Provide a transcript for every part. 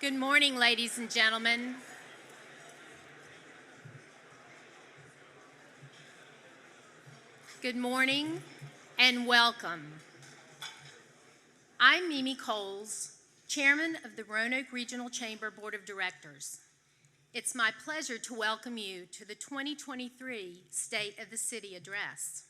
Good morning, ladies and gentlemen. Good morning and welcome. I'm Mimi Coles, Chairman of the Roanoke Regional Chamber Board of Directors. It's my pleasure to welcome you to the 2023 State of the City Address.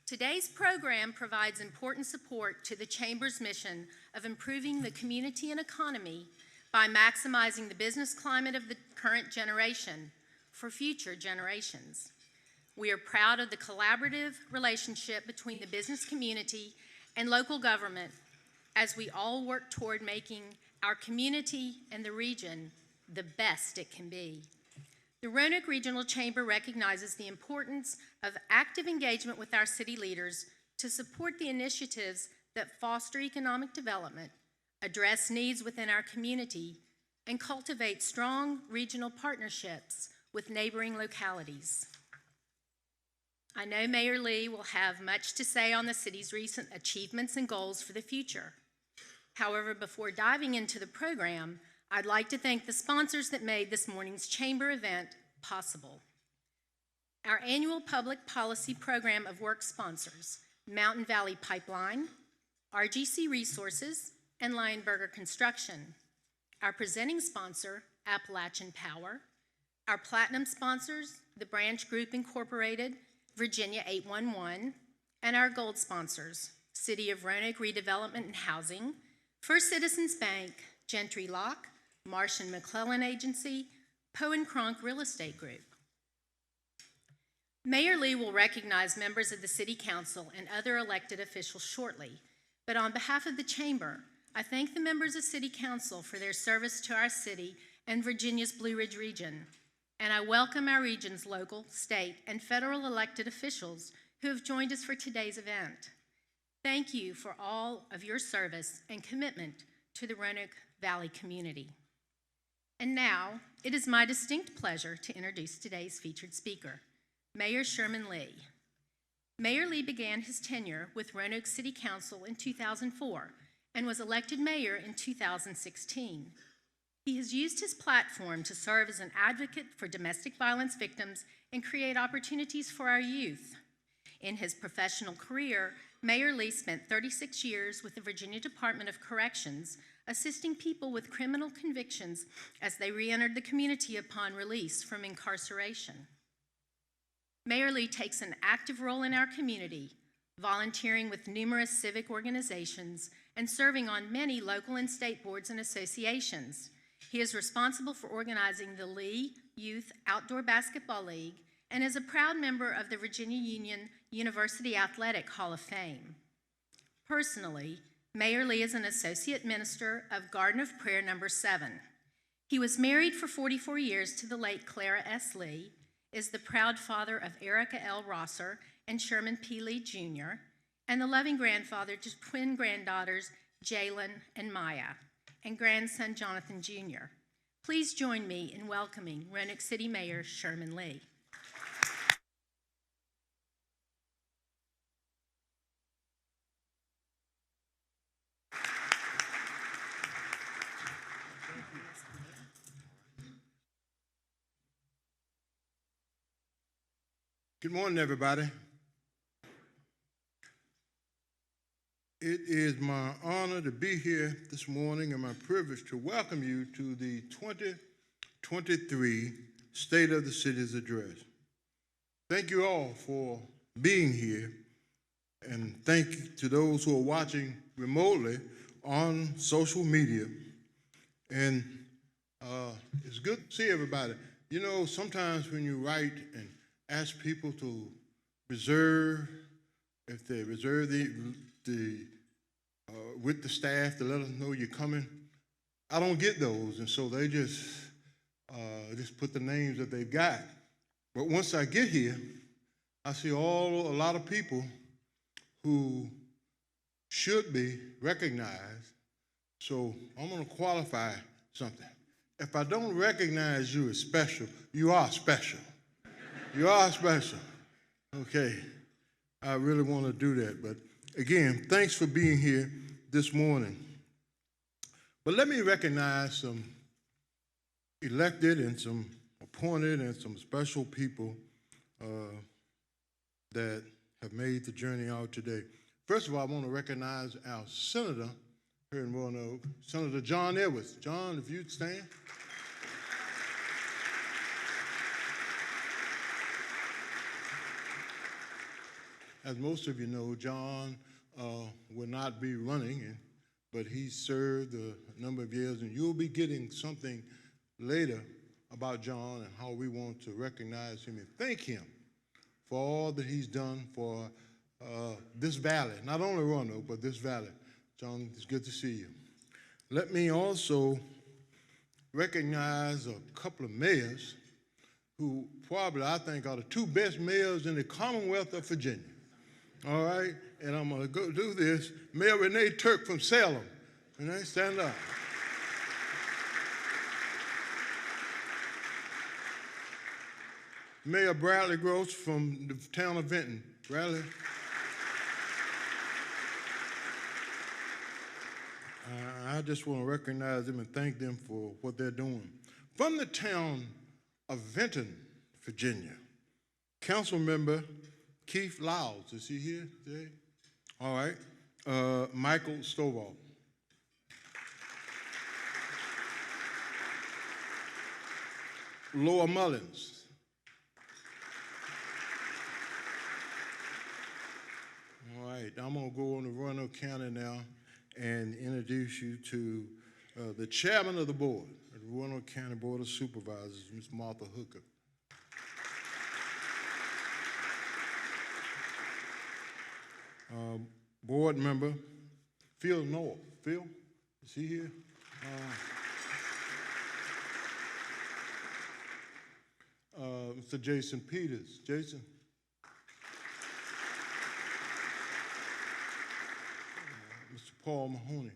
Today's program provides important support to the Chamber's mission of improving the community and economy by maximizing the business climate of the current generation for future generations. We are proud of the collaborative relationship between the business community and local government as we all work toward making our community and the region the best it can be. The Roanoke Regional Chamber recognizes the importance of active engagement with our city leaders to support the initiatives that foster economic development, address needs within our community, and cultivate strong regional partnerships with neighboring localities. I know Mayor Lea will have much to say on the city's recent achievements and goals for the future. However, before diving into the program, I'd like to thank the sponsors that made this morning's Chamber event possible. Our annual public policy program of work sponsors, Mountain Valley Pipeline, RGC Resources, and Lionberger Construction. Our presenting sponsor, Appalachian Power. Our platinum sponsors, the Branch Group Incorporated, Virginia 811, and our gold sponsors, City of Roanoke Redevelopment and Housing, First Citizens Bank, Gentry Locke, Marsh & McClellan Agency, Poe & Cronk Real Estate Group. Mayor Lea will recognize members of the City Council and other elected officials shortly, but on behalf of the Chamber, I thank the members of City Council for their service to our city and Virginia's Blue Ridge region, and I welcome our region's local, state, and federal elected officials who have joined us for today's event. Thank you for all of your service and commitment to the Roanoke Valley community. And now, it is my distinct pleasure to introduce today's featured speaker, Mayor Sherman Lea. Mayor Lea began his tenure with Roanoke City Council in 2004 and was elected mayor in 2016. He has used his platform to serve as an advocate for domestic violence victims and create opportunities for our youth. In his professional career, Mayor Lea spent 36 years with the Virginia Department of Corrections, assisting people with criminal convictions as they re-entered the community upon release from incarceration. Mayor Lea takes an active role in our community, volunteering with numerous civic organizations and serving on many local and state boards and associations. He is responsible for organizing the Lee Youth Outdoor Basketball League and is a proud member of the Virginia Union University Athletic Hall of Fame. Personally, Mayor Lea is an Associate Minister of Garden of Prayer No. 7. He was married for 44 years to the late Clara S. Lee, is the proud father of Erica L. Rosser and Sherman P. Lee, Jr., and the loving grandfather to twin granddaughters Jalen and Maya, and grandson Jonathan, Jr. Please join me in welcoming Roanoke City Mayor Sherman Lea. Good morning, everybody. It is my honor to be here this morning and my privilege to welcome you to the 2023 State of the City's Address. Thank you all for being here, and thank you to those who are watching remotely on social media. And it's good to see everybody. You know, sometimes when you write and ask people to reserve, if they reserve with the staff to let us know you're coming, I don't get those, and so they just put the names that they've got. But once I get here, I see a lot of people who should be recognized. So I'm going to qualify something. If I don't recognize you as special, you are special. You are special. Okay, I really want to do that. But again, thanks for being here this morning. But let me recognize some elected and some appointed and some special people that have made the journey out today. First of all, I want to recognize our senator here in Roanoke, Senator John Edwards. John, if you'd stand. As most of you know, John will not be running, but he served a number of years, and you'll be getting something later about John and how we want to recognize him and thank him for all that he's done for this valley, not only Roanoke, but this valley. John, it's good to see you. Let me also recognize a couple of mayors who probably, I think, are the two best mayors in the Commonwealth of Virginia. All right? And I'm going to go do this. Mayor Renee Turk from Salem. Renee, stand up. Mayor Bradley Gross from the town of Vinton. Bradley. I just want to recognize them and thank them for what they're doing. From the town of Vinton, Virginia, Council Member Keith Lyles. Is he here today? All right. Michael Stovall. Laura Mullins. All right, I'm going to go on to Roanoke County now and introduce you to the chairman of the board of the Roanoke County Board of Supervisors, Ms. Martha Hooker. Board member Phil North. Phil, is he here? Mr. Jason Peters. Jason. Mr. Paul Mahoney.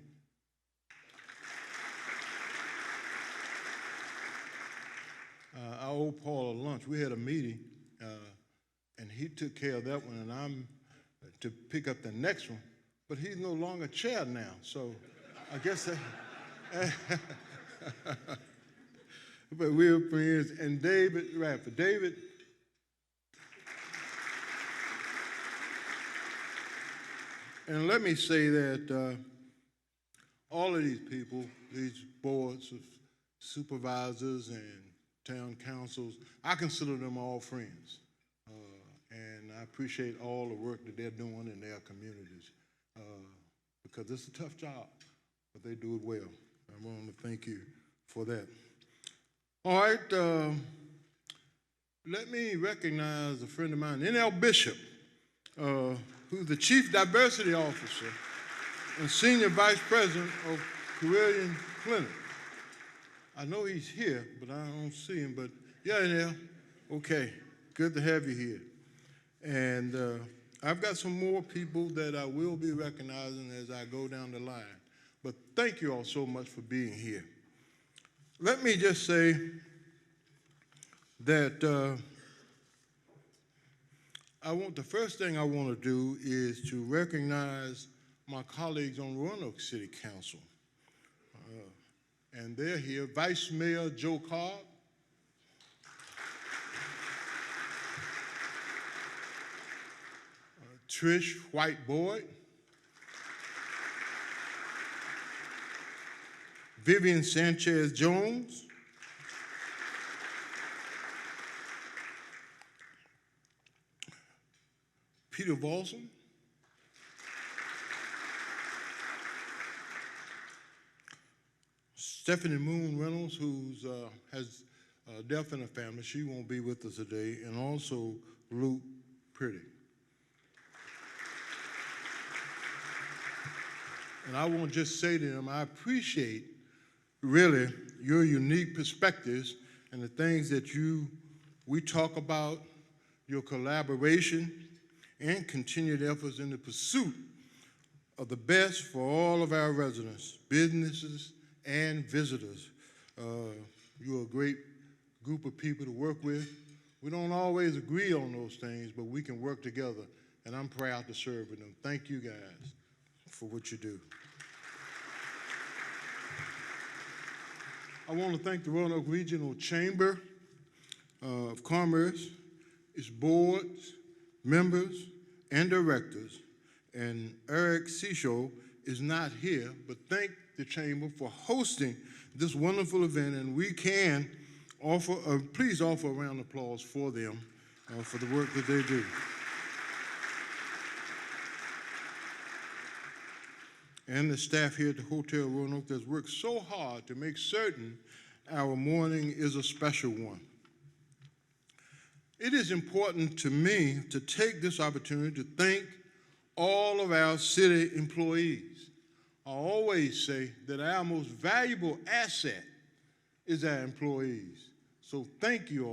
I owe Paul a lunch. We had a meeting, and he took care of that one, and I'm to pick up the next one, but he's no longer chair now, so I guess that, but we're friends. And David Radford. David, and let me say that all of these people, these boards of supervisors and town councils, I consider them all friends. And I appreciate all the work that they're doing in their communities because it's a tough job, but they do it well. I want to thank you for that. All right, let me recognize a friend of mine, N.L. Bishop, who's the Chief Diversity Officer and Senior Vice President of Carillion Clinic. I know he's here, but I don't see him, but yeah, N.L., okay, good to have you here. And I've got some more people that I will be recognizing as I go down the line. But thank you all so much for being here. Let me just say that the first thing I want to do is to recognize my colleagues on Roanoke City Council. And they're here. Vice Mayor Joe Cobb. Trish White Boyd, Vivian Sanchez Jones, Peter Volson, Stephanie Moon Reynolds, who has a death in her family. She won't be with us today, and also Luke Pretty. And I want to just say to them, I appreciate really your unique perspectives and the things that we talk about, your collaboration and continued efforts in the pursuit of the best for all of our residents, businesses, and visitors. You're a great group of people to work with. We don't always agree on those things, but we can work together, and I'm proud to serve with them. Thank you guys for what you do. I want to thank the Roanoke Regional Chamber of Commerce, its boards, members, and directors. And Eric Seashow is not here, but thank the Chamber for hosting this wonderful event, and we can offer, please offer a round of applause for them for the work that they do. And the staff here at the Hotel Roanoke that's worked so hard to make certain our morning is a special one. It is important to me to take this opportunity to thank all of our city employees. I always say that our most valuable asset is our employees. So thank you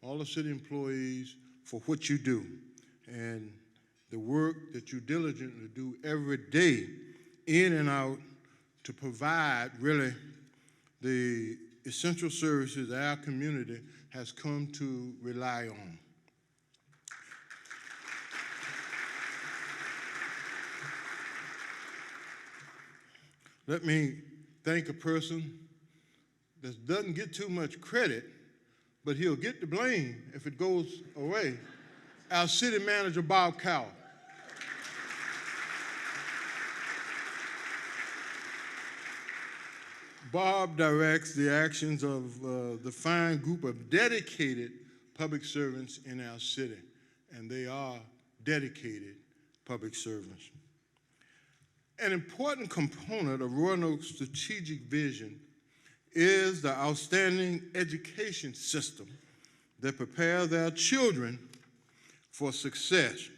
all the city employees, for what you do and the work that you diligently do every day in and out to provide really the essential services that our community has come to rely on. Let me thank a person that doesn't get too much credit, but he'll get the blame if it goes away. Our city manager, Bob Cowell. Bob directs the actions of the fine group of dedicated public servants in our city, and they are dedicated public servants. An important component of Roanoke's strategic vision is the outstanding education system that prepares our children for success.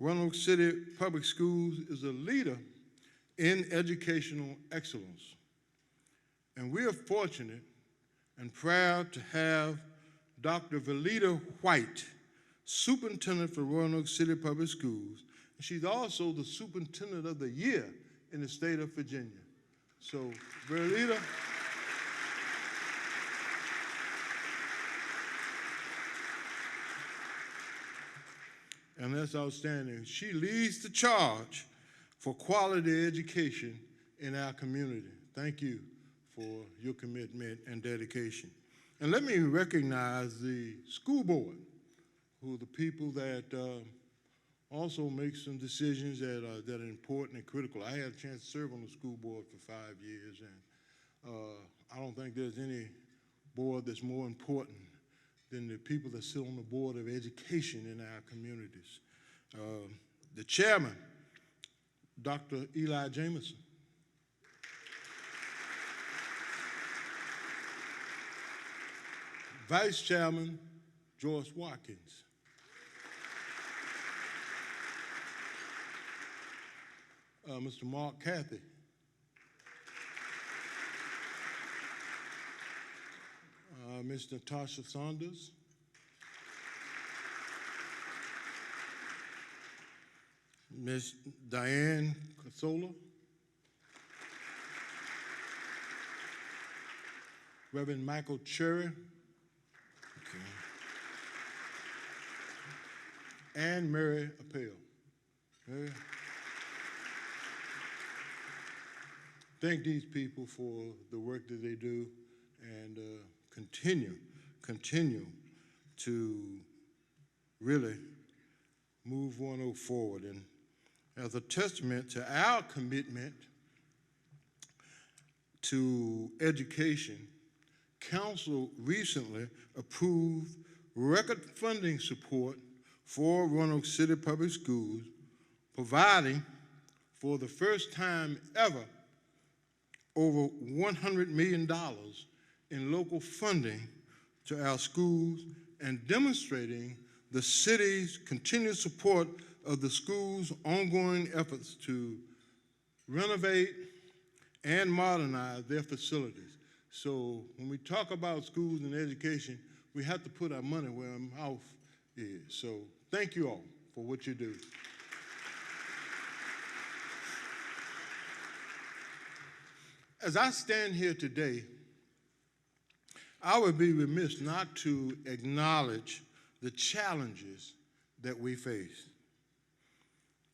Roanoke City Public Schools is a leader in educational excellence. And we are fortunate and proud to have Dr. Valita White, Superintendent for Roanoke City Public Schools. She's also the Superintendent of the Year in the state of Virginia. So, Valita, and that's outstanding. She leads the charge for quality education in our community. Thank you for your commitment and dedication. And let me recognize the school board, who are the people that also make some decisions that are important and critical. I had a chance to serve on the school board for 5 years, and I don't think there's any board that's more important than the people that sit on the board of education in our communities. The chairman, Dr. Eli Jameson. Vice Chairman, Joyce Watkins. Mr. Mark Cathy. Ms. Natasha Saunders. Ms. Diane Casola. Reverend Michael Cherry. Okay. And Mary Appel. Mary. Thank these people for the work that they do, and continue to really move Roanoke forward. And as a testament to our commitment to education, Council recently approved record funding support for Roanoke City Public Schools, providing for the first time ever over $100 million in local funding to our schools and demonstrating the city's continued support of the school's ongoing efforts to renovate and modernize their facilities. So when we talk about schools and education, we have to put our money where our mouth is. So thank you all for what you do. As I stand here today, I would be remiss not to acknowledge the challenges that we face.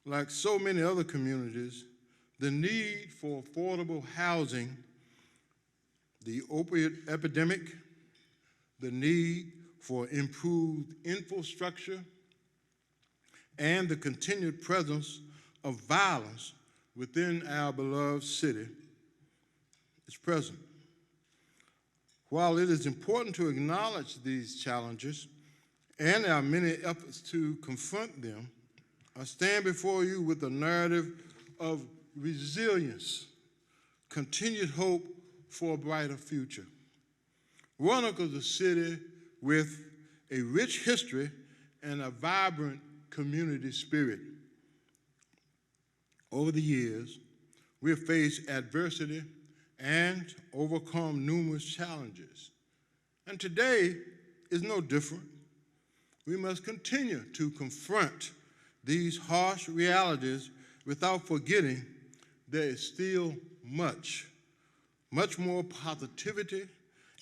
Like so many other communities, the need for affordable housing the opioid epidemic, the need for improved infrastructure, and the continued presence of violence within our beloved city is present. While it is important to acknowledge these challenges and our many efforts to confront them, I stand before you with a narrative of resilience, continued hope for a brighter future. Roanoke is a city with a rich history and a vibrant community spirit. Over the years, we have faced adversity and overcome numerous challenges. And today is no different. We must continue to confront these harsh realities without forgetting there is still much more positivity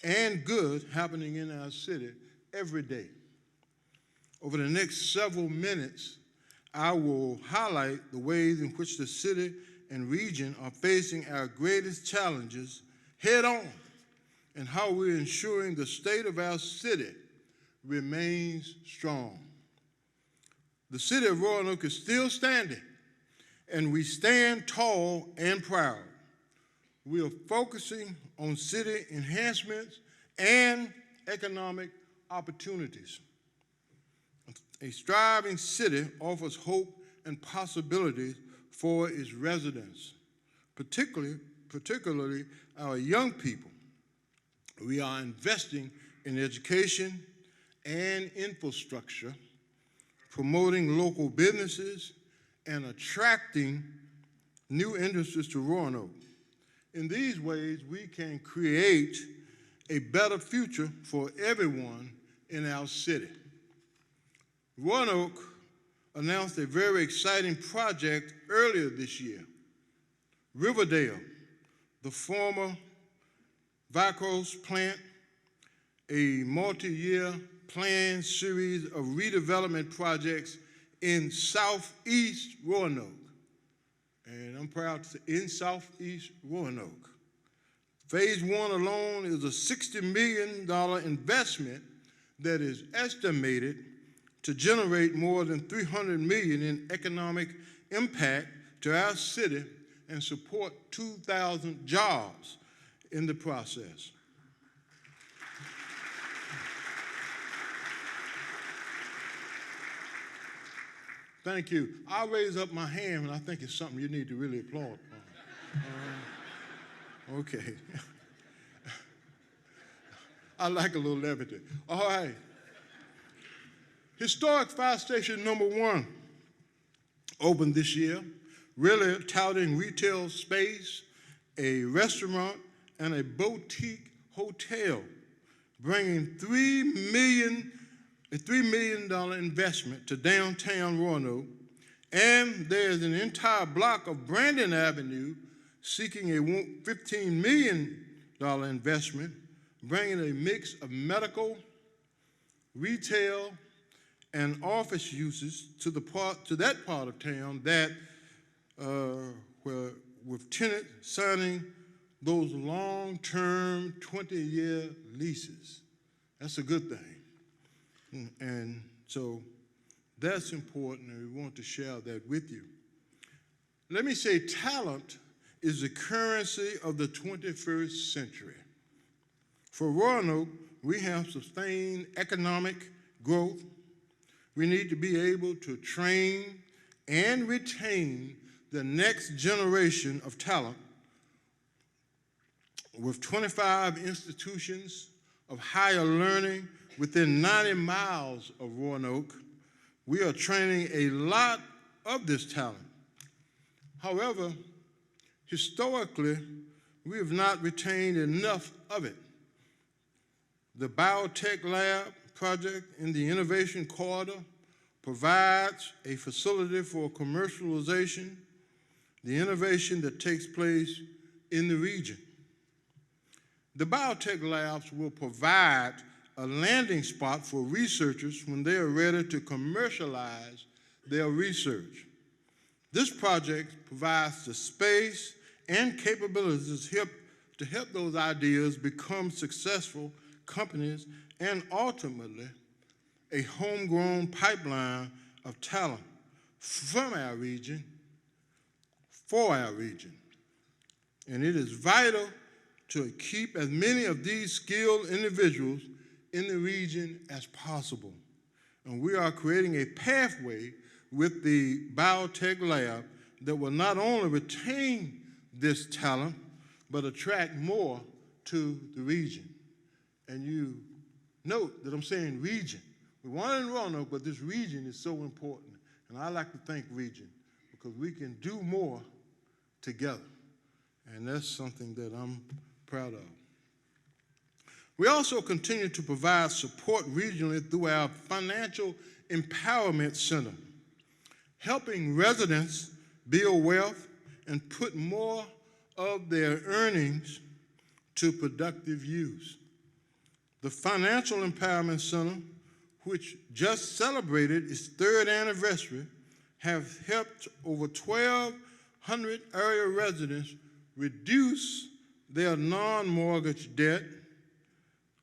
and good happening in our city every day. Over the next several minutes, I will highlight the ways in which the city and region are facing our greatest challenges head on and how we're ensuring the state of our city remains strong. The city of Roanoke is still standing, and we stand tall and proud. We are focusing on city enhancements and economic opportunities. A striving city offers hope and possibilities for its residents, particularly our young people. We are investing in education and infrastructure, promoting local businesses, and attracting new industries to Roanoke. In these ways, we can create a better future for everyone in our city. Roanoke announced a very exciting project earlier this year. Riverdale, the former Vicose plant, a multi-year planned series of redevelopment projects in southeast Roanoke. And I'm proud to say in southeast Roanoke. Phase one alone is a $60 million investment that is estimated to generate more than $300 million in economic impact to our city and support 2,000 jobs in the process. Thank you. I'll raise up my hand, and I think it's something you need to really applaud for. Okay. I like a little levity. All right. Historic Fire Station number 1 opened this year, really touting retail space, a restaurant, and a boutique hotel, bringing a $3 million investment to downtown Roanoke, and there's an entire block of Brandon Avenue seeking a $15 million investment, bringing a mix of medical, retail, and office uses to that part of town that with tenants signing those long-term 20-year leases. That's a good thing. And so that's important, and we want to share that with you. Let me say talent is the currency of the 21st century. For Roanoke, we have sustained economic growth. We need to be able to train and retain the next generation of talent. With 25 institutions of higher learning within 90 miles of Roanoke, we are training a lot of this talent. However, historically, we have not retained enough of it. The Biotech Lab project in the Innovation Corridor provides a facility for commercialization, the innovation that takes place in the region. The biotech labs will provide a landing spot for researchers when they are ready to commercialize their research. This project provides the space and capabilities to to help those ideas become successful companies and ultimately a homegrown pipeline of talent from our region for our region. And it is vital to keep as many of these skilled individuals in the region as possible. And we are creating a pathway with the biotech lab that will not only retain this talent, but attract more to the region. And you note that I'm saying region. We want it in Roanoke, but this region is so important. And I like to think region because we can do more together. And that's something that I'm proud of. We also continue to provide support regionally through our Financial Empowerment Center, helping residents build wealth and put more of their earnings to productive use. The Financial Empowerment Center, which just celebrated its 3rd anniversary, have helped over 1,200 area residents reduce their non-mortgage debt,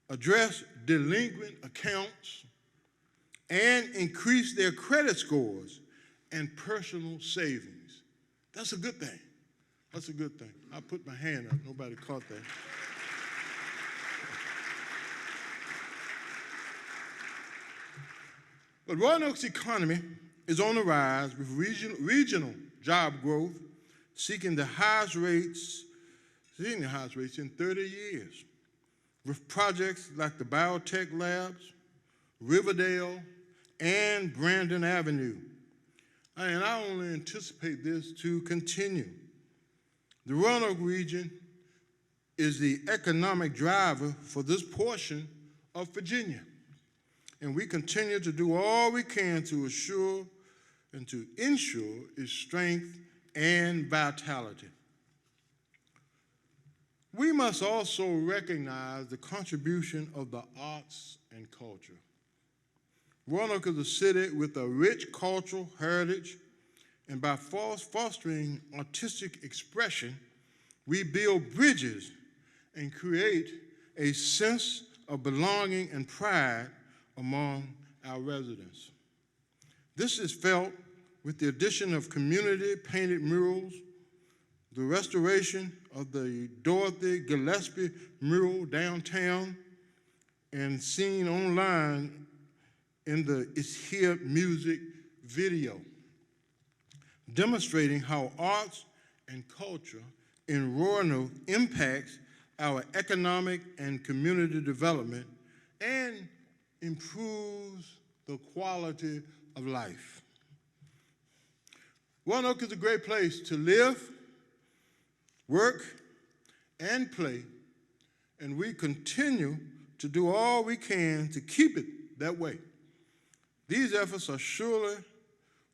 address delinquent accounts, and increase their credit scores and personal savings. That's a good thing. That's a good thing. I put my hand up. Nobody caught that. But Roanoke's economy is on the rise with regional job growth seeing the highest rates in 30 years, with projects like the biotech labs, Riverdale, and Brandon Avenue. And I only anticipate this to continue. The Roanoke region is the economic driver for this portion of Virginia. And we continue to do all we can to assure and to ensure its strength and vitality. We must also recognize the contribution of the arts and culture. Roanoke is a city with a rich cultural heritage, and by fostering artistic expression, we build bridges and create a sense of belonging and pride among our residents. This is felt with the addition of community-painted murals, the restoration of the Dorothy Gillespie mural downtown, and seen online in the It's Here music video, demonstrating how arts and culture in Roanoke impacts our economic and community development and improves the quality of life. Roanoke is a great place to live, work, and play, and we continue to do all we can to keep it that way. These efforts are surely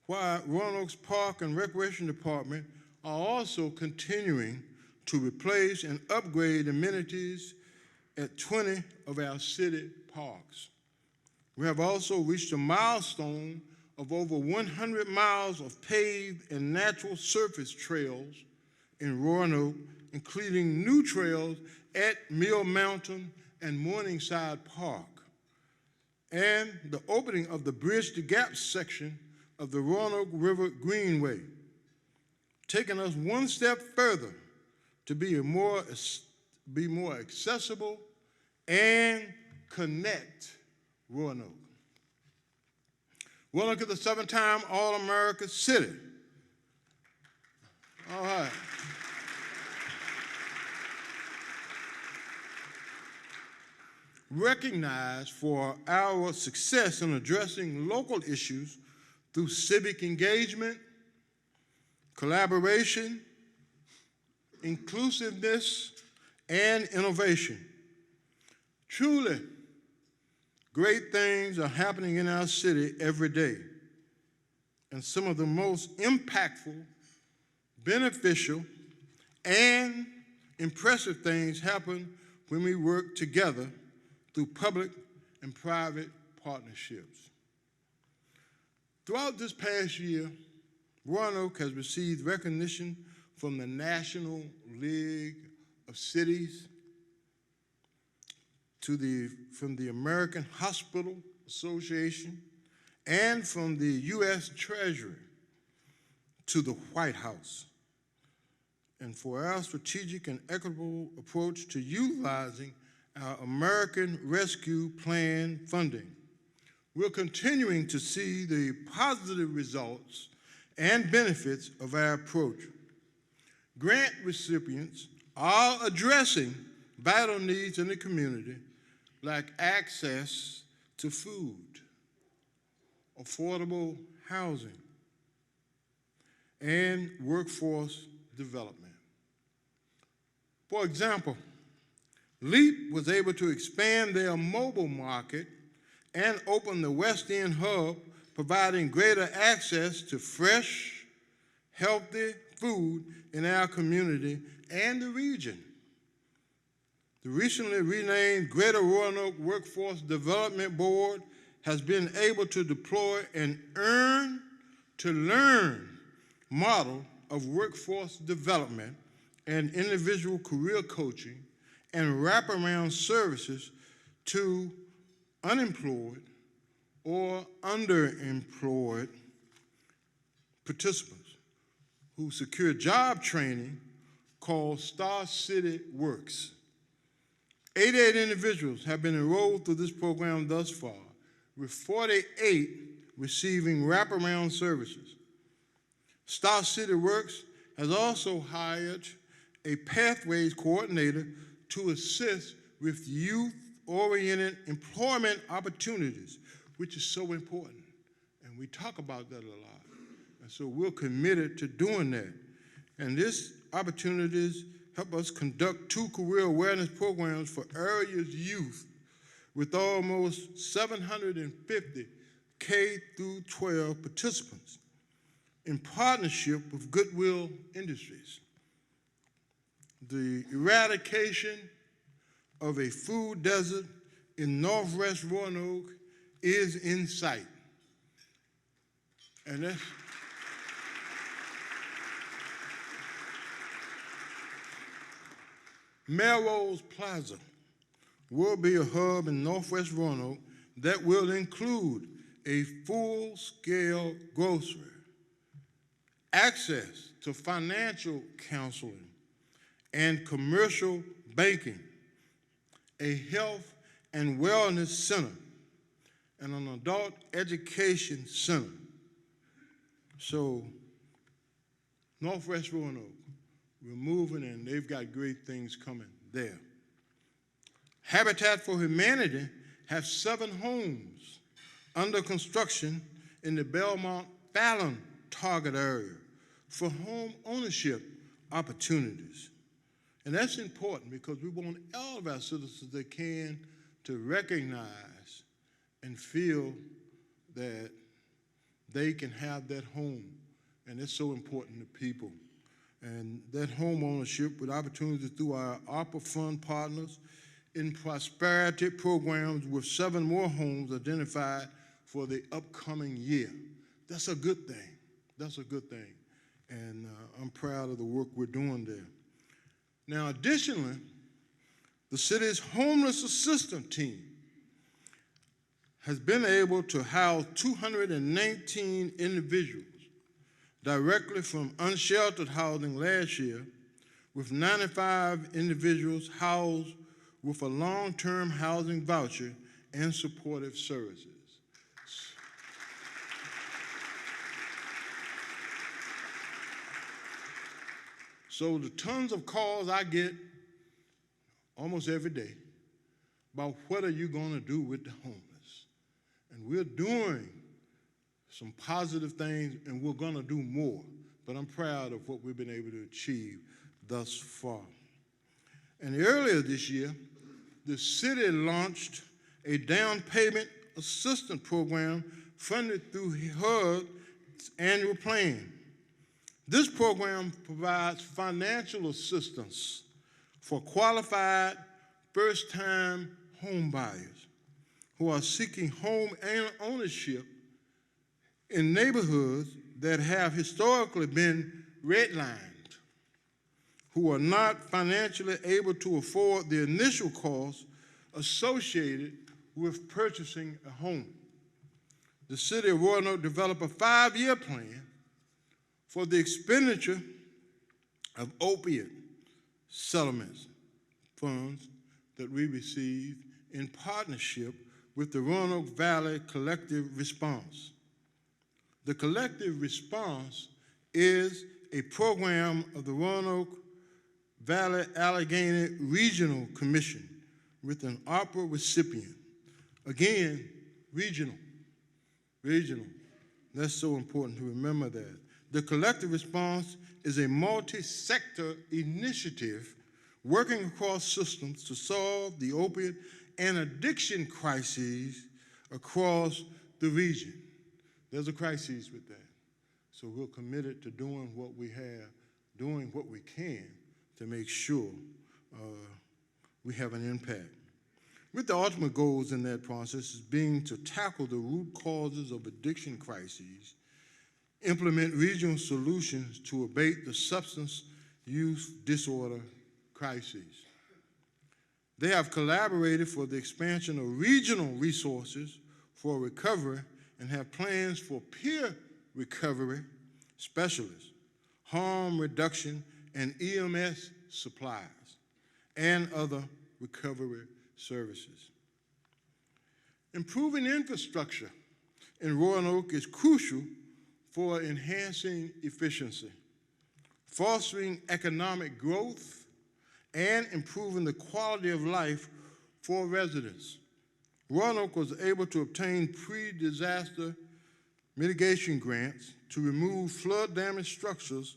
why Roanoke's Park and Recreation Department are also continuing to replace and upgrade amenities at 20 of our city parks. We have also reached a milestone of over 100 miles of paved and natural surface trails in Roanoke, including new trails at Mill Mountain and Morningside Park, and the opening of the Bridge to Gap section of the Roanoke River Greenway, taking us one step further to be more accessible and connect Roanoke. Roanoke is a 7-time All-America city. All right. Recognized for our success in addressing local issues through civic engagement, collaboration, inclusiveness, and innovation. Truly, great things are happening in our city every day, and some of the most impactful, beneficial, and impressive things happen when we work together through public and private partnerships. Throughout this past year, Roanoke has received recognition from the National League of cities, from the American Hospital Association, and from the U.S. Treasury to the White House, and for our strategic and equitable approach to utilizing our American Rescue Plan funding. We're continuing to see the positive results and benefits of our approach. Grant recipients are addressing vital needs in the community, like access to food, affordable housing, and workforce development. For example, LEAP was able to expand their mobile market and open the West End hub, providing greater access to fresh, healthy food in our community and the region. The recently renamed Greater Roanoke Workforce Development Board has been able to deploy an earn-to-learn model of workforce development and individual career coaching and wraparound services to unemployed or underemployed participants who secure job training called Star City Works. 88 individuals have been enrolled through this program thus far, with 48 receiving wraparound services. Star City Works has also hired a Pathways coordinator to assist with youth-oriented employment opportunities, which is so important. And we talk about that a lot. And so we're committed to doing that. And this opportunities help us conduct 2 career awareness programs for area's youth with almost 750 K through 12 participants in partnership with Goodwill Industries. The eradication of a food desert in Northwest Roanoke is in sight. And that's MELROSE PLAZA will be a hub in Northwest Roanoke that will include a full-scale grocery, access to financial counseling and commercial banking, a health and wellness center, and an adult education center. So, Northwest Roanoke, we're moving and they've got great things coming there. Habitat for Humanity has 7 homes under construction in the Belmont-Fallon target area for home ownership opportunities. And that's important because we want all of our citizens that can to recognize and feel that they can have that home. And it's so important to people. And that home ownership with opportunities through our ARPA fund partners in prosperity programs with 7 more homes identified for the upcoming year. That's a good thing. That's a good thing. And I'm proud of the work we're doing there. Now, additionally, the city's homeless assistance team has been able to house 219 individuals directly from unsheltered housing last year, with 95 individuals housed with a long-term housing voucher and supportive services. So the tons of calls I get almost every day about what are you going to do with the homeless? And we're doing some positive things, and we're going to do more. But I'm proud of what we've been able to achieve thus far. And earlier this year, the city launched a down payment assistance program funded through HUD's annual plan. This program provides financial assistance for qualified first-time home buyers who are seeking home ownership in neighborhoods that have historically been redlined, who are not financially able to afford the initial costs associated with purchasing a home. The city of Roanoke developed a 5-year plan for the expenditure of opiate settlements funds that we received in partnership with the Roanoke Valley Collective Response. The Collective Response is a program of the Roanoke Valley Allegheny Regional Commission with an ARPA recipient. Again, regional. That's so important to remember that. The Collective Response is a multi-sector initiative working across systems to solve the opiate and addiction crises across the region. There's a crisis with that. So we're committed to doing what we have, doing what we can to make sure we have an impact. With the ultimate goals in that process is being to tackle the root causes of addiction crises, implement regional solutions to abate the substance use disorder crises. They have collaborated for the expansion of regional resources for recovery and have plans for peer recovery specialists, harm reduction and EMS supplies, and other recovery services. Improving infrastructure in Roanoke is crucial for enhancing efficiency, fostering economic growth, and improving the quality of life for residents. Roanoke was able to obtain pre-disaster mitigation grants to remove flood-damaged structures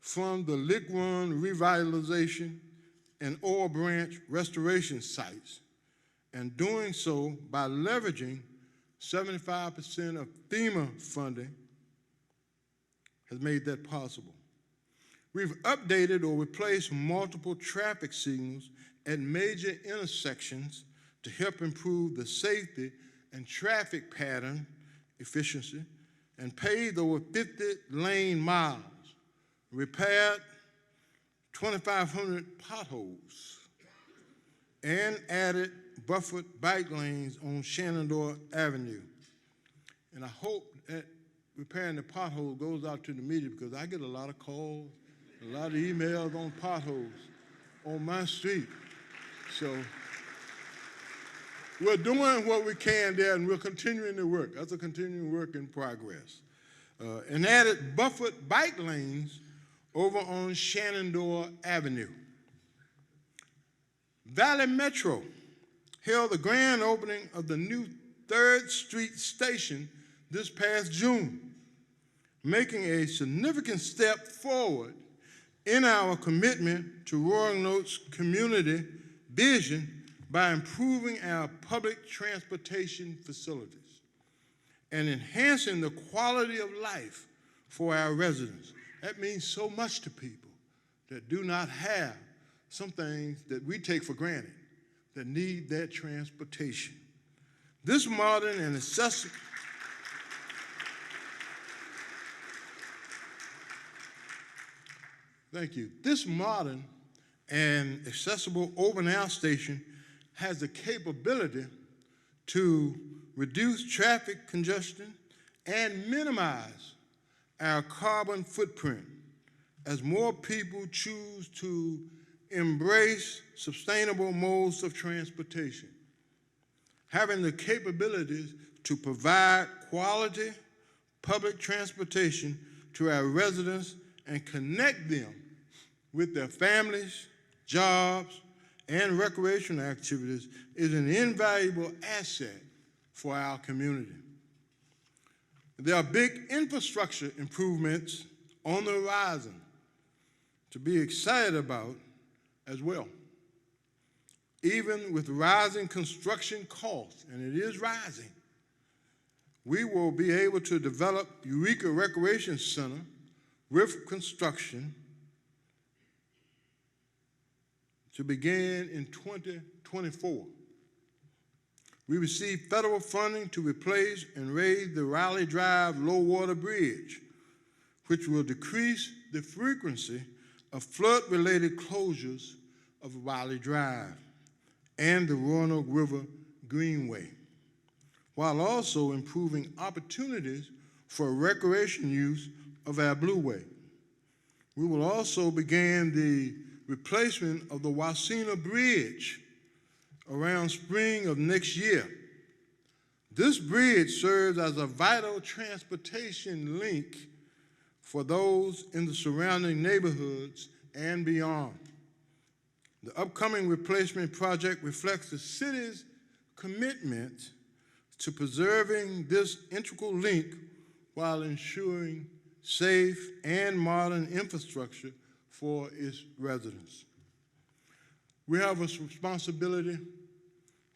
from the Lick Run revitalization and Oil Branch restoration sites, and doing so by leveraging 75% of FEMA funding has made that possible. We've updated or replaced multiple traffic signals at major intersections to help improve the safety and traffic pattern efficiency, and paved over 50 lane miles, repaired 2,500 potholes, and added buffered bike lanes on Shenandoah Avenue. And I hope that repairing the potholes goes out to the media, because I get a lot of calls, a lot of emails on potholes on my street. So we're doing what we can there, and we're continuing to work. That's a continuing work in progress. And added buffered bike lanes over on Shenandoah Avenue. Valley Metro held the grand opening of the new 3rd Street station this past June, making a significant step forward in our commitment to Roanoke's community vision by improving our public transportation facilities and enhancing the quality of life for our residents. That means so much to people that do not have some things that we take for granted, that need that transportation. This modern and accessible Thank you. This modern and accessible open-air station has the capability to reduce traffic congestion and minimize our carbon footprint as more people choose to embrace sustainable modes of transportation. Having the capabilities to provide quality public transportation to our residents and connect them with their families, jobs, and recreational activities is an invaluable asset for our community. There are big infrastructure improvements on the horizon to be excited about as well. Even with rising construction costs, and it is rising, we will be able to develop Eureka Recreation Center with construction to begin in 2024. We received federal funding to replace and raise the Riley Drive low water bridge, which will decrease the frequency of flood-related closures of Wiley Drive and the Roanoke River Greenway, while also improving opportunities for recreation use of our Blueway. We will also begin the replacement of the Wasena Bridge around spring of next year. This bridge serves as a vital transportation link for those in the surrounding neighborhoods and beyond. The upcoming replacement project reflects the city's commitment to preserving this integral link while ensuring safe and modern infrastructure for its residents. We have a responsibility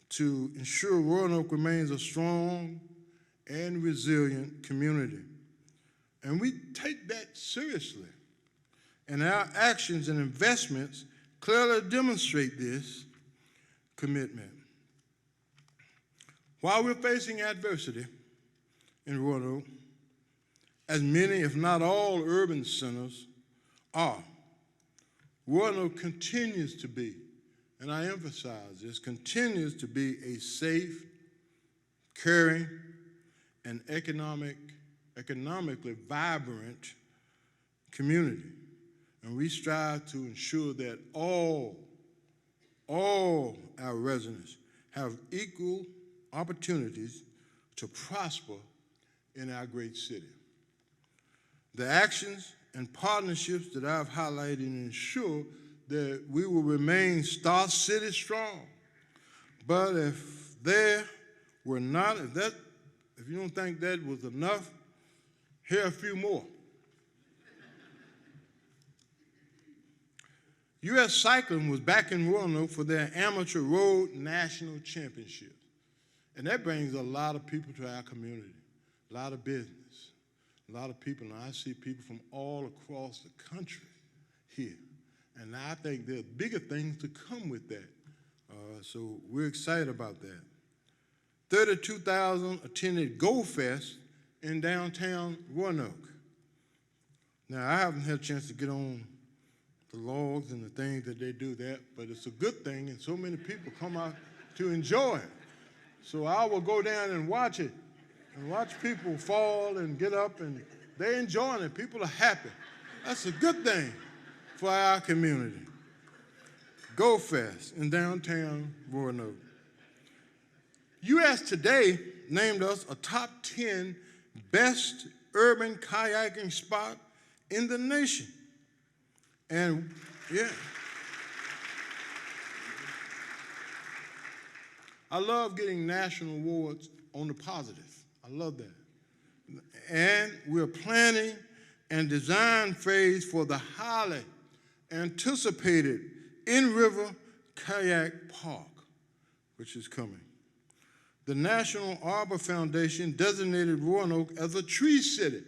to ensure Roanoke remains a strong and resilient community. And we take that seriously. And our actions and investments clearly demonstrate this commitment. While we're facing adversity in Roanoke, as many, if not all, urban centers are, Roanoke continues to be, and I emphasize this, continues to be a safe, caring, and economically vibrant community. And we strive to ensure that all our residents have equal opportunities to prosper in our great city. The actions and partnerships that I've highlighted ensure that we will remain Star City strong. But if there were not, if you don't think that was enough, here are a few more. U.S. Cycling was back in Roanoke for their amateur road national championships. And that brings a lot of people to our community, a lot of business, a lot of people. And I see people from all across the country here. And I think there are bigger things to come with that. So we're excited about that. 32,000 attended Go Fest in downtown Roanoke. Now, I haven't had a chance to get on the logs and the things that they do that, but it's a good thing, and so many people come out to enjoy it. So I will go down and watch it, and watch people fall and get up, and they're enjoying it. People are happy. That's a good thing for our community. Go Fest in downtown Roanoke. U.S. Today named us a top 10 best urban kayaking spot in the nation. And yeah, I love getting national awards on the positive. I love that. And we're planning and design phase for the highly anticipated in-river kayak park, which is coming. The National Arbor Foundation designated Roanoke as a tree city,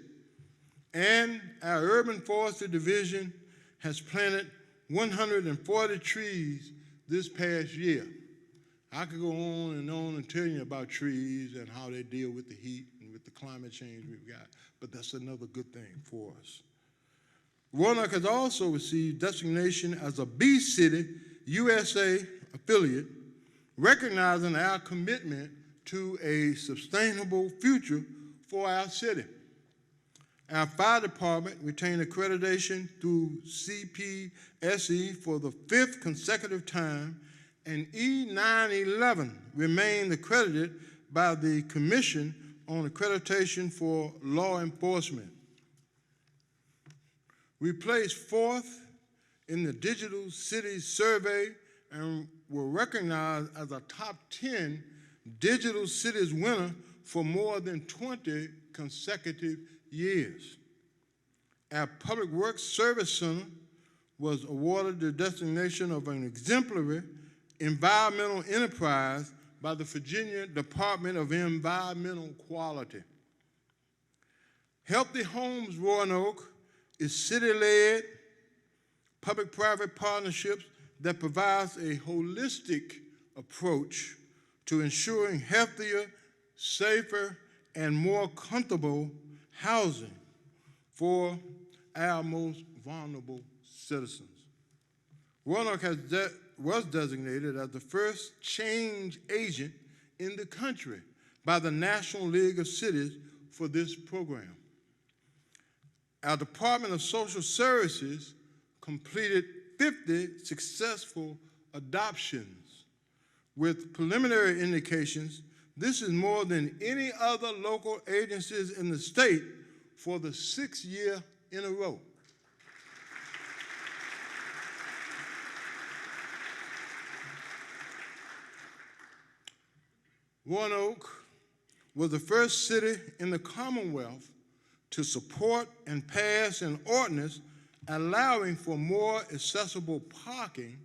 and our Urban Forestry Division has planted 140 trees this past year. I could go on and tell you about trees and how they deal with the heat and with the climate change we've got, but that's another good thing for us. Roanoke has also received designation as a Bee City USA affiliate, recognizing our commitment to a sustainable future for our city. Our fire department retained accreditation through CPSE for the 5th consecutive time, and E911 remained accredited by the Commission on Accreditation for Law Enforcement. We placed 4th in the Digital Cities Survey and were recognized as a top 10 Digital Cities winner for more than 20 consecutive years. Our Public Works Service Center was awarded the designation of an exemplary environmental enterprise by the Virginia Department of Environmental Quality. Healthy Homes Roanoke is city-led, public-private partnerships that provides a holistic approach to ensuring healthier, safer, and more comfortable housing for our most vulnerable citizens. Roanoke was designated as the first change agent in the country by the National League of Cities for this program. Our Department of Social Services completed 50 successful adoptions. With preliminary indications, this is more than any other local agencies in the state for the 6th year in a row. Roanoke was the first city in the Commonwealth to support and pass an ordinance allowing for more accessible parking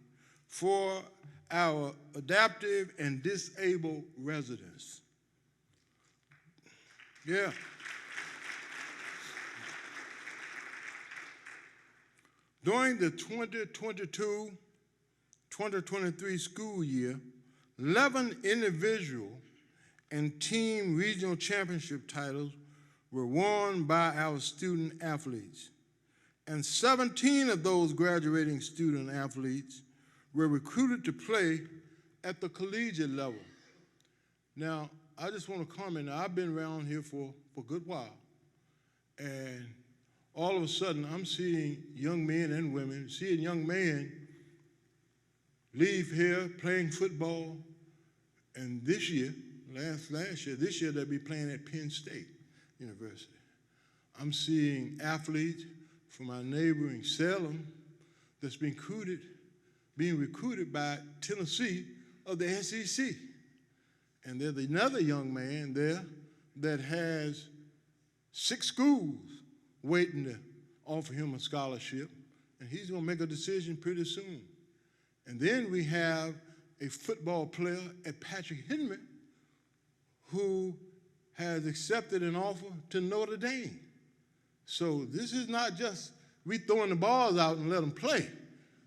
for our adaptive and disabled residents. Yeah. During the 2022-2023 school year, 11 individual and team regional championship titles were won by our student athletes. And 17 of those graduating student athletes were recruited to play at the collegiate level. Now, I just want to comment, now, I've been around here for a good while, and all of a sudden I'm seeing young men and women, seeing young men leave here playing football, and this year, this year they'll be playing at Penn State University. I'm seeing athletes from our neighboring Salem that's being recruited by Tennessee of the SEC. And there's another young man there that has 6 schools waiting to offer him a scholarship, and he's going to make a decision pretty soon. And then we have a football player at Patrick Henry who has accepted an offer to Notre Dame. So this is not just we throwing the balls out and let them play.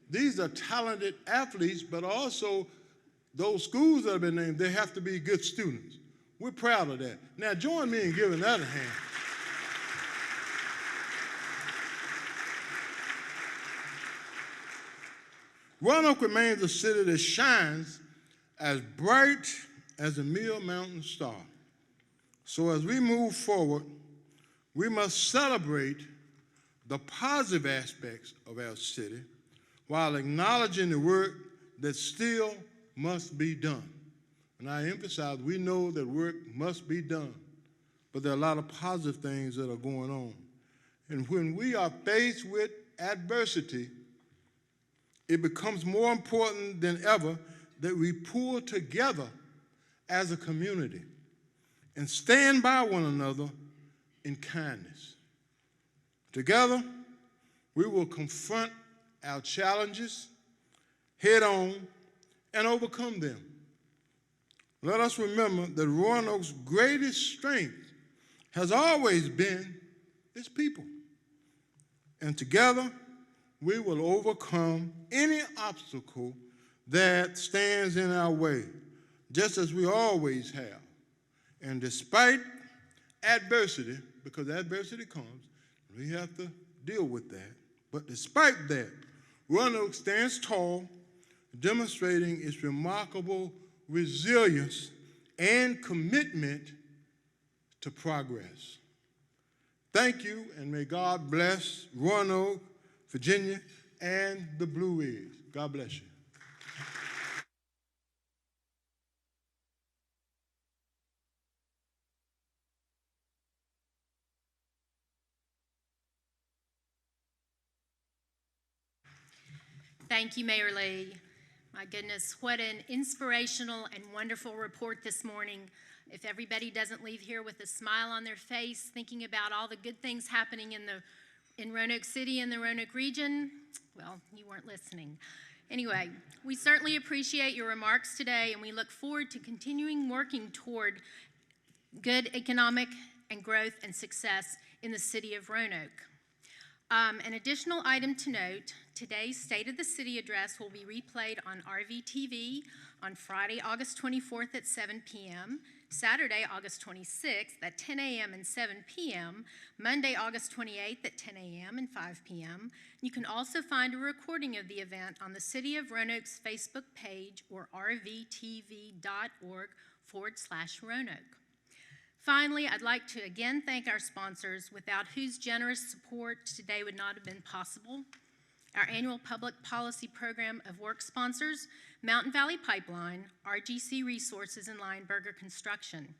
These are talented athletes, but also those schools that have been named, they have to be good students. We're proud of that. Now join me in giving that a hand. Roanoke remains a city that shines as bright as a Mill Mountain star. So as we move forward, we must celebrate the positive aspects of our city while acknowledging the work that still must be done. And I emphasize, we know that work must be done, but there are a lot of positive things that are going on. And when we are faced with adversity, it becomes more important than ever that we pull together as a community and stand by one another in kindness. Together, we will confront our challenges head on and overcome them. Let us remember that Roanoke's greatest strength has always been its people. And together, we will overcome any obstacle that stands in our way, just as we always have. And despite adversity, because adversity comes, we have to deal with that. But despite that, Roanoke stands tall, demonstrating its remarkable resilience and commitment to progress. Thank you, and may God bless Roanoke, Virginia, and the Blue Ridge. God bless you. Thank you, Mayor Lee. My goodness, what an inspirational and wonderful report this morning. If everybody doesn't leave here with a smile on their face, thinking about all the good things happening in Roanoke City and the Roanoke region, well, you weren't listening. Anyway, we certainly appreciate your remarks today, and we look forward to continuing working toward good economic and growth and success in the city of Roanoke. An additional item to note, today's State of the City address will be replayed on RVTV on Friday, August 24th at 7 p.m. Saturday, August 26th at 10 a.m. and 7 p.m., Monday, August 28th at 10 a.m. and 5 p.m. You can also find a recording of the event on the City of Roanoke's Facebook page or rvtv.org/Roanoke. Finally, I'd like to again thank our sponsors, without whose generous support today would not have been possible. Our annual public policy program of work sponsors, Mountain Valley Pipeline, RGC Resources, and Lineberger Construction.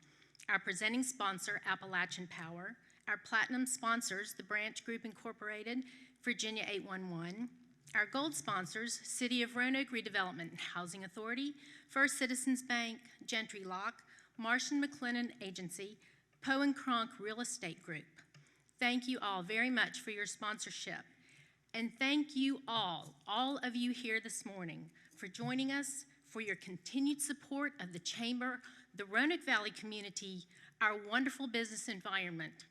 Our presenting sponsor, Appalachian Power. Our platinum sponsors, the Branch Group Incorporated, Virginia 811. Our gold sponsors, City of Roanoke Redevelopment and Housing Authority, First Citizens Bank, Gentry Lock, Marsh & McLennan Agency, Poe & Kronk Real Estate Group. Thank you all very much for your sponsorship. And thank you all of you here this morning, for joining us, for your continued support of the Chamber, the Roanoke Valley community, our wonderful business environment.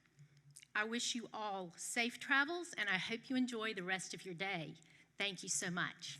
I wish you all safe travels, and I hope you enjoy the rest of your day. Thank you so much.